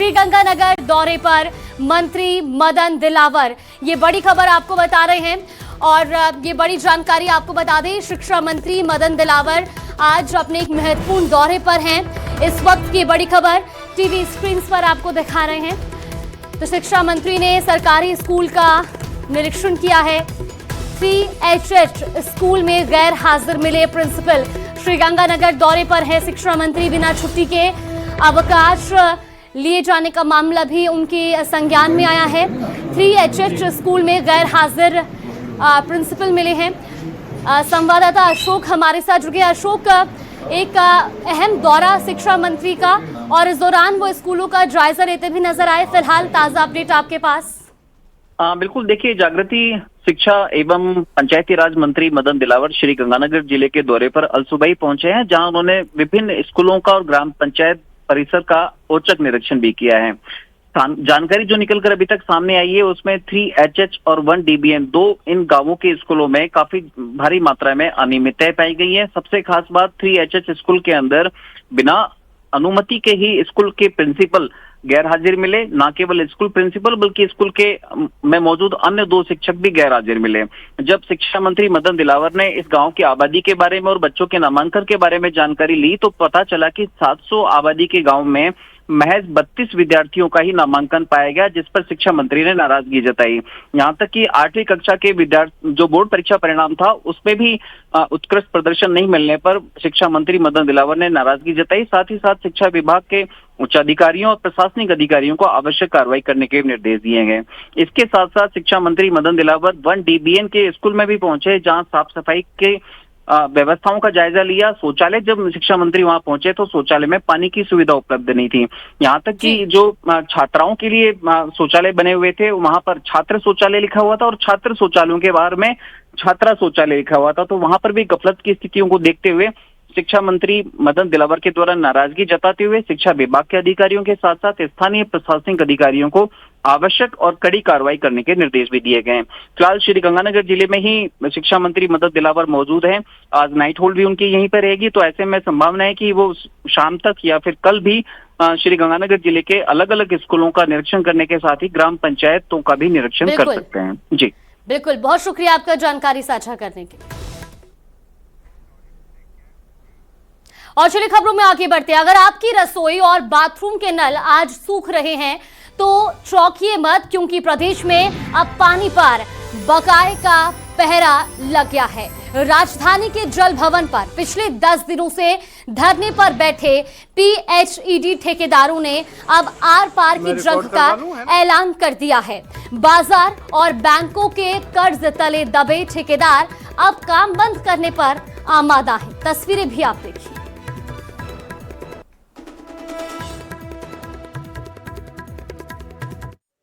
श्रीगंगानगर दौरे पर मंत्री मदन दिलावर, ये बड़ी खबर आपको बता रहे हैं और ये बड़ी जानकारी आपको बता दें, शिक्षा मंत्री मदन दिलावर आज अपने एक महत्वपूर्ण दौरे पर हैं। इस वक्त की बड़ी खबर टीवी स्क्रीन पर आपको दिखा रहे हैं। तो शिक्षा मंत्री ने सरकारी स्कूल का निरीक्षण किया है। 3HH स्कूल में गैर हाजिर मिले प्रिंसिपल। श्रीगंगानगर दौरे पर है शिक्षा मंत्री, बिना छुट्टी के अवकाश लिए जाने का मामला भी उनके संज्ञान में आया है। 3HH स्कूल में गैर हाजिर प्रिंसिपल मिले हैं। संवाददाता अशोक हमारे साथ जुड़ गए। अशोक, एक अहम दौरा शिक्षा मंत्री का और इस दौरान वो स्कूलों का जायजा लेते भी नजर आए। फिलहाल ताजा अपडेट आपके पास? बिल्कुल, देखिए, जागृति शिक्षा एवं पंचायती राज मंत्री मदन दिलावर श्रीगंगानगर जिले के दौरे पर अलसुबह पहुंचे हैं, जहां उन्होंने विभिन्न स्कूलों का और ग्राम पंचायत परिसर का औचक निरीक्षण भी किया है। जानकारी जो निकलकर अभी तक सामने आई है उसमें 3HH और 1DBN दो इन गांवों के स्कूलों में काफी भारी मात्रा में अनियमितताएं पाई गई है। सबसे खास बात, 3HH स्कूल के अंदर बिना अनुमति के ही स्कूल के प्रिंसिपल गैर हाजिर मिले। न केवल स्कूल प्रिंसिपल बल्कि स्कूल के में मौजूद अन्य 2 शिक्षक भी गैर हाजिर मिले। जब शिक्षा मंत्री मदन दिलावर ने इस गांव की आबादी के बारे में और बच्चों के नामांकन के बारे में जानकारी ली तो पता चला कि 700 आबादी के गांव में महज 32 विद्यार्थियों का ही नामांकन पाया गया, जिस पर शिक्षा मंत्री ने नाराजगी जताई। यहाँ तक कि 8वीं कक्षा के विद्यार्थी जो बोर्ड परीक्षा परिणाम था उसमें भी उत्कृष्ट प्रदर्शन नहीं मिलने पर शिक्षा मंत्री मदन दिलावर ने नाराजगी जताई। साथ ही साथ शिक्षा विभाग के उच्चाधिकारियों और प्रशासनिक अधिकारियों को आवश्यक कार्रवाई करने के निर्देश दिए गए। इसके साथ साथ शिक्षा मंत्री मदन दिलावर 1DBN के स्कूल में भी पहुंचे, जहां साफ सफाई के व्यवस्थाओं का जायजा लिया। शौचालय, जब शिक्षा मंत्री वहां पहुंचे तो शौचालय में पानी की सुविधा उपलब्ध नहीं थी। यहाँ तक कि जो छात्राओं के लिए शौचालय बने हुए थे वहां पर छात्र शौचालय लिखा हुआ था और छात्र शौचालयों के बाहर में छात्रा शौचालय लिखा हुआ था। तो वहां पर भी गफलत की स्थितियों को देखते हुए शिक्षा मंत्री मदन दिलावर के द्वारा नाराजगी जताते हुए शिक्षा विभाग के अधिकारियों के साथ साथ स्थानीय प्रशासनिक अधिकारियों को आवश्यक और कड़ी कार्रवाई करने के निर्देश भी दिए गए। फिलहाल श्रीगंगानगर जिले में ही शिक्षा मंत्री मदन दिलावर मौजूद हैं। आज नाइट होल्ड भी उनकी यहीं पर रहेगी, तो ऐसे में संभावना है कि वो शाम तक या फिर कल भी श्रीगंगानगर जिले के अलग अलग स्कूलों का निरीक्षण करने के साथ ही ग्राम पंचायतों का भी निरीक्षण कर सकते हैं। जी बिल्कुल, बहुत शुक्रिया आपका जानकारी साझा करने के लिए। और चलिए खबरों में आगे बढ़ते हैं। अगर आपकी रसोई और बाथरूम के नल आज सूख रहे हैं तो चौंकिए मत, क्योंकि प्रदेश में अब पानी पर बकाये का पहरा लग गया है। राजधानी के जल भवन पर पिछले 10 दिनों से धरने पर बैठे PHED ठेकेदारों ने अब आर पार की जंग का ऐलान कर दिया है। बाजार और बैंकों के कर्ज तले दबे ठेकेदार अब काम बंद करने पर आमादा है। तस्वीरें भी आप देखिए।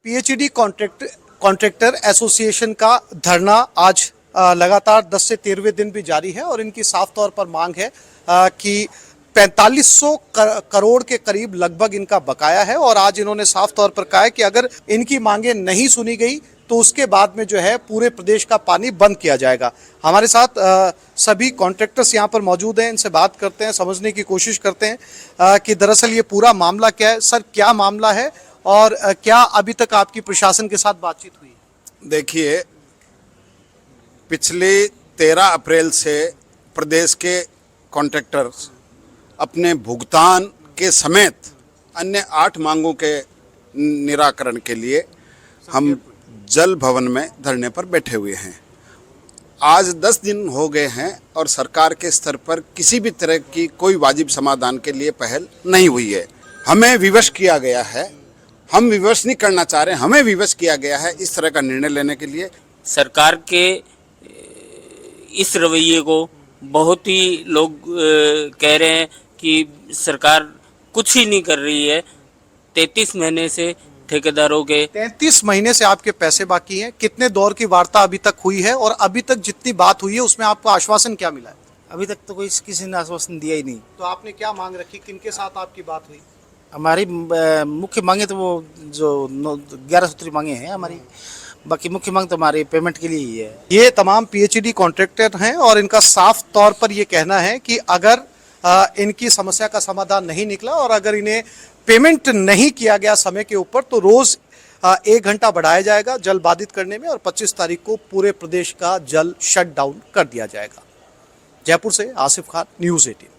PHED कॉन्ट्रैक्टर एसोसिएशन का धरना आज लगातार 10 से 13वें दिन भी जारी है और इनकी साफ तौर पर मांग है कि 4500 करोड़ के करीब लगभग इनका बकाया है और आज इन्होंने साफ तौर पर कहा है कि अगर इनकी मांगें नहीं सुनी गई तो उसके बाद में जो है पूरे प्रदेश का पानी बंद किया जाएगा। हमारे साथ सभी कॉन्ट्रैक्टर्स यहाँ पर मौजूद हैं, इनसे बात करते हैं, समझने की कोशिश करते हैं कि दरअसल ये पूरा मामला क्या है। सर, क्या मामला है और क्या अभी तक आपकी प्रशासन के साथ बातचीत हुई? देखिए, पिछले 13 अप्रैल से प्रदेश के कॉन्ट्रैक्टर्स अपने भुगतान के समेत अन्य 8 मांगों के निराकरण के लिए हम जल भवन में धरने पर बैठे हुए हैं। आज 10 दिन हो गए हैं और सरकार के स्तर पर किसी भी तरह की कोई वाजिब समाधान के लिए पहल नहीं हुई है। हमें विवश किया गया है, हम विवश नहीं करना चाह रहे, हमें विवश किया गया है इस तरह का निर्णय लेने के लिए। सरकार के इस रवैये को बहुत ही लोग कह रहे हैं कि सरकार कुछ ही नहीं कर रही है। 33 महीने से ठेकेदारों के 33 महीने से आपके पैसे बाकी हैं। कितने दौर की वार्ता अभी तक हुई है और अभी तक जितनी बात हुई है उसमें आपको आश्वासन क्या मिला है? अभी तक तो कोई किसी ने आश्वासन दिया ही नहीं। तो आपने क्या मांग रखी, किनके साथ आपकी बात हुई? हमारी मुख्य मांगे तो वो जो 11 सूत्री मांगे हैं हमारी, बाकी मुख्य मांग तो हमारी पेमेंट के लिए ही है। ये तमाम PHED कॉन्ट्रैक्टर हैं और इनका साफ तौर पर ये कहना है कि अगर इनकी समस्या का समाधान नहीं निकला और अगर इन्हें पेमेंट नहीं किया गया समय के ऊपर तो रोज 1 घंटा बढ़ाया जाएगा जल बाधित करने में और 25 तारीख को पूरे प्रदेश का जल शट डाउन कर दिया जाएगा। जयपुर से आसिफ खान, न्यूज़ 18।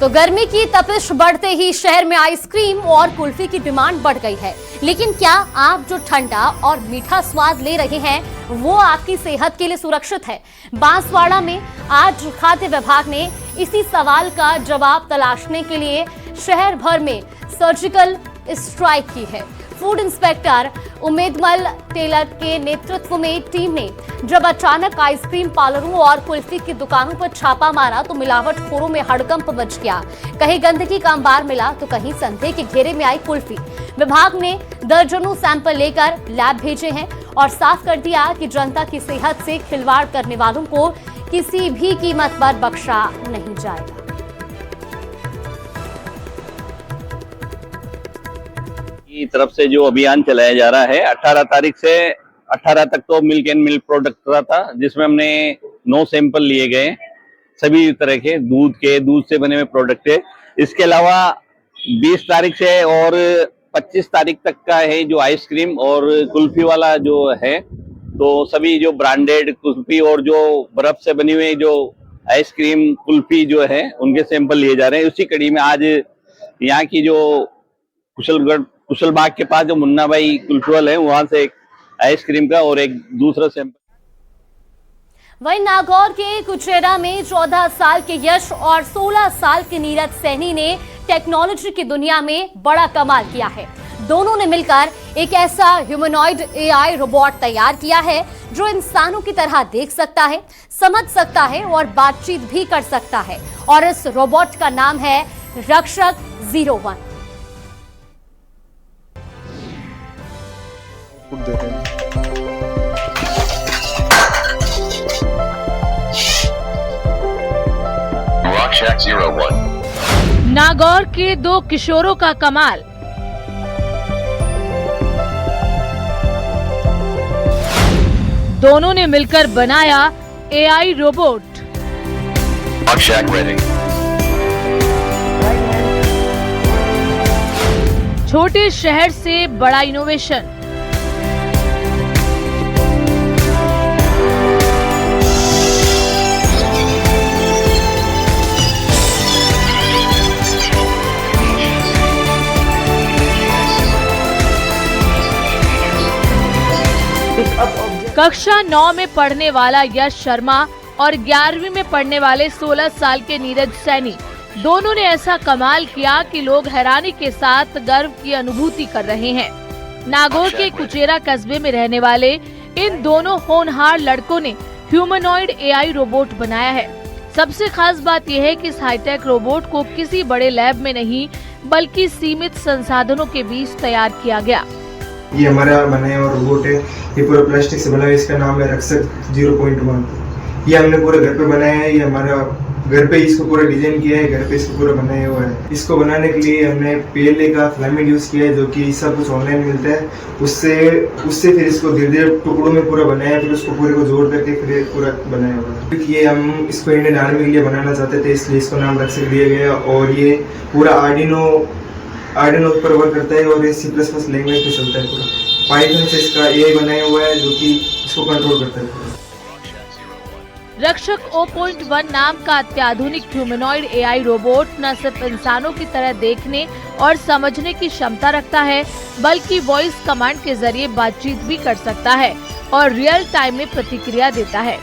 तो गर्मी की तपिश बढ़ते ही शहर में आइसक्रीम और कुल्फी की डिमांड बढ़ गई है, लेकिन क्या आप जो ठंडा और मीठा स्वाद ले रहे हैं वो आपकी सेहत के लिए सुरक्षित है? बांसवाड़ा में आज खाद्य विभाग ने इसी सवाल का जवाब तलाशने के लिए शहर भर में सर्जिकल स्ट्राइक की है। फूड इंस्पेक्टर उमेदमल टेलर के नेतृत्व में टीम ने जब अचानक आइसक्रीम पार्लरों और कुल्फी की दुकानों पर छापा मारा तो मिलावटखोरों में हड़कंप मच गया। कहीं गंदगी का अंबार मिला तो कहीं संदेह के घेरे में आई कुल्फी। विभाग ने दर्जनों सैंपल लेकर लैब भेजे हैं और साफ कर दिया कि जनता की सेहत से खिलवाड़ करने वालों को किसी भी कीमत पर बख्शा नहीं जाएगा। की तरफ से जो अभियान चलाया जा रहा है 18 तारीख से 18 तक तो मिल्क एंड मिल्क प्रोडक्ट का था, जिसमें हमने 9 सैंपल लिए गए सभी तरह के दूध से बने हुए प्रोडक्ट है। इसके अलावा 20 तारीख से और 25 तारीख तक का है जो आइसक्रीम और कुल्फी वाला जो है, तो सभी जो ब्रांडेड कुल्फी और जो बर्फ से बनी हुई जो आइसक्रीम कुल्फी जो है उनके सैंपल लिए जा रहे हैं। उसी कड़ी में आज यहाँ की जो कुशल बाग के पास जो मुन्ना भाई कुल्फी वाले है वहां से एक आइसक्रीम का और एक दूसरा सैंपल। वहीं नागौर के कुचेरा में 14 साल के यश और 16 साल के नीरज सैनी ने टेक्नोलॉजी की दुनिया में बड़ा कमाल किया है। दोनों ने मिलकर एक ऐसा ह्यूमनॉइड एआई रोबोट तैयार किया है जो इंसानों की तरह देख सकता है, समझ सकता है और बातचीत भी कर सकता है। और इस रोबोट का नाम है रक्षक 01। नागौर के 2 किशोरों का कमाल। दोनों ने मिलकर बनाया एआई रोबोट। छोटे शहर से बड़ा इनोवेशन। कक्षा 9 में पढ़ने वाला यश शर्मा और 11वीं में पढ़ने वाले 16 साल के नीरज सैनी दोनों ने ऐसा कमाल किया कि लोग हैरानी के साथ गर्व की अनुभूति कर रहे हैं। नागौर के कुचेरा कस्बे में रहने वाले इन दोनों होनहार लड़कों ने ह्यूमनॉइड एआई रोबोट बनाया है। सबसे खास बात यह है कि इस हाईटेक रोबोट को किसी बड़े लैब में नहीं बल्कि सीमित संसाधनों के बीच तैयार किया गया। ये हमारा बनाया हुआ रोबोट है, ये पूरा प्लास्टिक से बना है। इसका नाम है रक्षक 0.1। ये हमने पूरे घर पे बनाया है। ये हमारा घर पे इसको पूरा डिजाइन किया है, घर पे इसको पूरा बनाया हुआ है। इसको बनाने के लिए हमने PLA का फिलामेंट यूज किया है जो कि सब कुछ ऑनलाइन मिलता है। उससे फिर इसको धीरे धीरे टुकड़ों में पूरा बनाया, फिर उसको पूरे को जोड़ करके फिर पूरा बनाया हुआ है। क्योंकि ये हम इसको इंडियन आर्मी के लिए बनाना चाहते थे, इसलिए इसको नाम रक्षक दिया गया। और ये पूरा आर्डिनो पर वर्क करता है और ये C++ लैंग्वेज पे चलता है। पूरा पाइथन से इसका AI बनाया हुआ है जो कि इसको कंट्रोल करता है। रक्षक 0.1 नाम का अत्याधुनिक ह्यूमनॉइड एआई रोबोट न सिर्फ इंसानों की तरह देखने और समझने की क्षमता रखता है बल्कि वॉइस कमांड के जरिए बातचीत भी कर सकता है और रियल टाइम में प्रतिक्रिया देता है।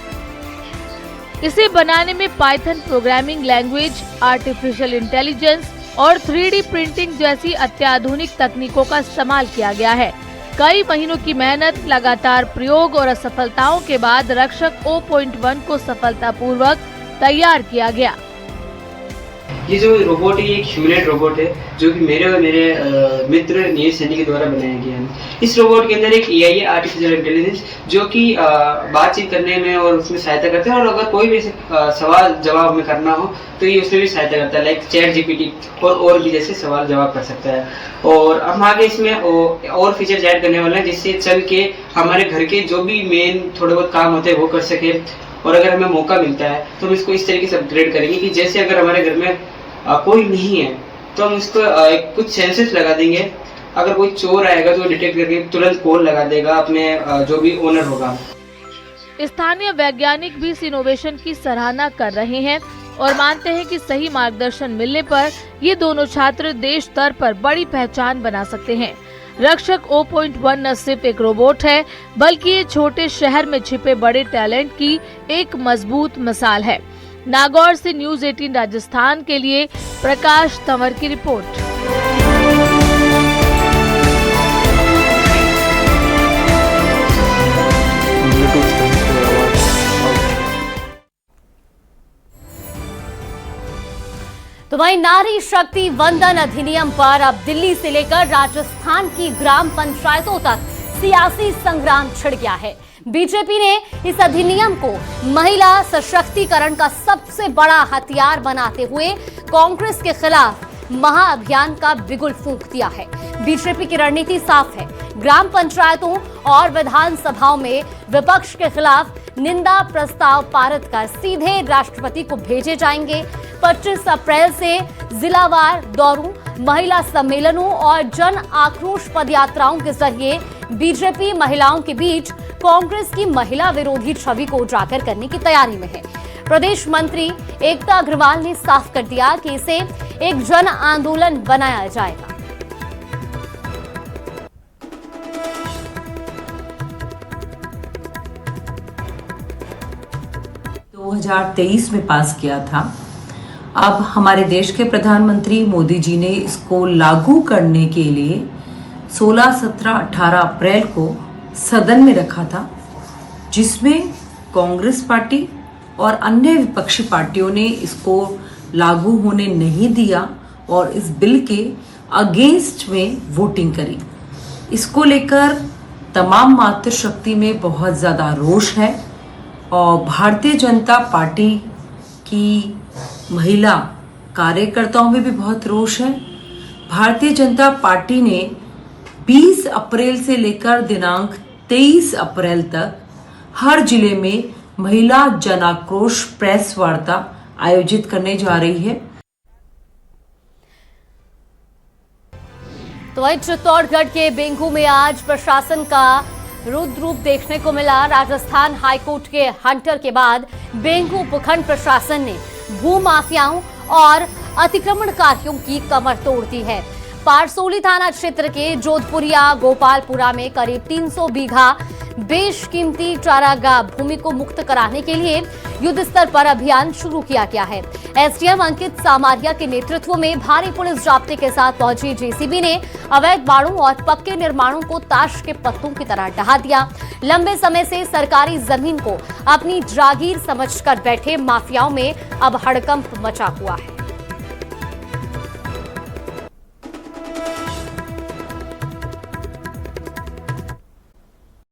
इसे बनाने में Python programming language, artificial intelligence और 3D प्रिंटिंग जैसी अत्याधुनिक तकनीकों का इस्तेमाल किया गया है। कई महीनों की मेहनत, लगातार प्रयोग और असफलताओं के बाद रक्षक 0.1 को सफलतापूर्वक तैयार किया गया। ये जो रोबोट है ये एक ह्यूमनॉइड रोबोट है जो कि मेरे और मेरे मित्र नीरज सैनी के द्वारा बनाया गया है। इस रोबोट के अंदर एक AI है, आर्टिफिशियल इंटेलिजेंस, जो कि बातचीत करने में और उसमें सहायता करता है। और अगर कोई भी सवाल जवाब में करना हो तो ये उसमें भी सहायता करता है, लाइक चैट GPT और भी जैसे सवाल जवाब कर सकता है। और हम आगे इसमें और फीचर्स ऐड करने वाले हैं जिससे चल के हमारे घर के जो भी मेन थोड़े बहुत काम होते हैं वो कर सके। और अगर हमें मौका मिलता है तो हम इसको इस तरीके से अपग्रेड करेंगे कि जैसे अगर हमारे घर में कोई नहीं है तो हम उसको कुछ सेंसर्स लगा देंगे। अगर कोई चोर आएगा तो डिटेक्ट करके तुरंत कॉल लगा देगा अपने जो भी ओनर होगा। स्थानीय वैज्ञानिक भी इस इनोवेशन की सराहना कर रहे हैं और मानते हैं कि सही मार्गदर्शन मिलने पर ये दोनों छात्र देश स्तर पर बड़ी पहचान बना सकते हैं। रक्षक O.1 न सिर्फ एक रोबोट है, बल्कि ये छोटे शहर में छिपे बड़े टैलेंट की एक मजबूत मिसाल है। नागौर से न्यूज़ 18 राजस्थान के लिए प्रकाश तंवर की रिपोर्ट। तो वहीं नारी शक्ति वंदन अधिनियम पर अब दिल्ली से लेकर राजस्थान की ग्राम पंचायतों तक सियासी संग्राम छिड़ गया है। बीजेपी ने इस अधिनियम को महिला सशक्तिकरण का सबसे बड़ा हथियार बनाते हुए कांग्रेस के खिलाफ महाअभियान का बिगुल फूंक दिया है। बीजेपी की रणनीति साफ है, ग्राम पंचायतों और विधानसभाओं में विपक्ष के खिलाफ निंदा प्रस्ताव पारित कर सीधे राष्ट्रपति को भेजे जाएंगे। 25 अप्रैल से जिलावार दौरों, महिला सम्मेलनों और जन आक्रोश पदयात्राओं के जरिए बीजेपी महिलाओं के बीच कांग्रेस की महिला विरोधी छवि को उजागर करने की तैयारी में है। प्रदेश मंत्री एकता अग्रवाल ने साफ कर दिया कि इसे एक जन आंदोलन बनाया जाएगा। दो 2023 में पास किया था। अब हमारे देश के प्रधानमंत्री मोदी जी ने इसको लागू करने के लिए 16, 17, 18 अप्रैल को सदन में रखा था, जिसमें कांग्रेस पार्टी और अन्य विपक्षी पार्टियों ने इसको लागू होने नहीं दिया और इस बिल के अगेंस्ट में वोटिंग करी। इसको लेकर तमाम मातृशक्ति में बहुत ज़्यादा रोष है और भारतीय जनता पार्टी की महिला कार्यकर्ताओं में भी बहुत रोष है। भारतीय जनता पार्टी ने 20 अप्रैल से लेकर दिनांक 23 अप्रैल तक हर जिले में महिला जनाक्रोश प्रेस वार्ता आयोजित करने जा रही है। तो वहीं चित्तौड़गढ़ के बेंगू में आज प्रशासन का रुद्र रूप देखने को मिला। राजस्थान हाईकोर्ट के हंटर के बाद बेंगू उपखंड प्रशासन ने भूमाफियाओं और अतिक्रमणकारियों की कमर तोड़ दी है। पारसोली थाना क्षेत्र के जोधपुरिया गोपालपुरा में करीब 300 बीघा बेशकीमती चारागाह भूमि को मुक्त कराने के लिए युद्ध स्तर पर अभियान शुरू किया गया है। एसडीएम अंकित सामारिया के नेतृत्व में भारी पुलिस जाब्ते के साथ पहुंची जेसीबी ने अवैध बाड़ों और पक्के निर्माणों को ताश के पत्तों की तरह ढहा दिया। लंबे समय से सरकारी जमीन को अपनी जागीर समझकर बैठे माफियाओं में अब हड़कंप मचा हुआ है।